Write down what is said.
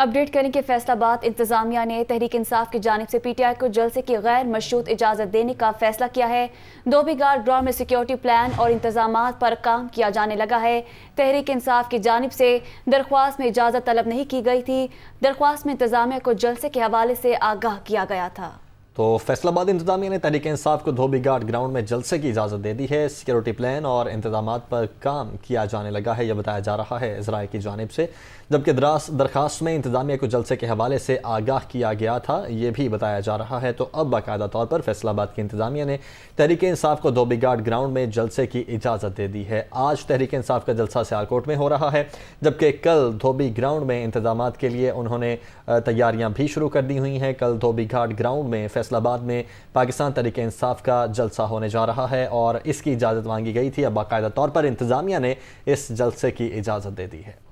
Update کریں کہ فیصل آباد انتظامیہ نے تحریک انصاف کی جانب سے پی ٹی آئی کو جلسے کی غیر مشروط اجازت دینے کا فیصلہ کیا ہے۔ دھوبی گھاٹ گراؤنڈ میں سیکیورٹی پلان اور انتظامات پر کام کیا جانے لگا ہے۔ تحریک انصاف کی جانب سے درخواست میں اجازت طلب نہیں کی گئی تھی۔ درخواست میں انتظامیہ کو جلسے کے حوالے سے آگاہ کیا گیا تھا۔ تو فیصل آباد انتظامیہ نے تحریک انصاف کو دھوبی گھاٹ گراؤنڈ میں جلسے کی اجازت دے دی ہے۔ سیکیورٹی پلان اور انتظامات پر کام کیا جانے لگا ہے، یہ بتایا جا رہا ہے ذرائع کی جانب سے، جبکہ درخواست میں انتظامیہ کو جلسے کے حوالے سے آگاہ کیا گیا تھا، یہ بھی بتایا جا رہا ہے۔ تو اب باقاعدہ طور پر فیصل آباد کی انتظامیہ نے تحریک انصاف کو دھوبی گھاٹ گراؤنڈ میں جلسے کی اجازت دے دی ہے۔ آج تحریک انصاف کا جلسہ سیالکوٹ میں ہو رہا ہے، جبکہ کل دھوبی گراؤنڈ میں انتظامات کے لیے انہوں نے تیاریاں بھی شروع کر دی ہوئی ہیں۔ کل دھوبی گھاٹ گراؤنڈ میں فیصل آباد میں پاکستان تحریک انصاف کا جلسہ ہونے جا رہا ہے اور اس کی اجازت مانگی گئی تھی۔ اب باقاعدہ طور پر انتظامیہ نے اس جلسے کی اجازت دے دی ہے۔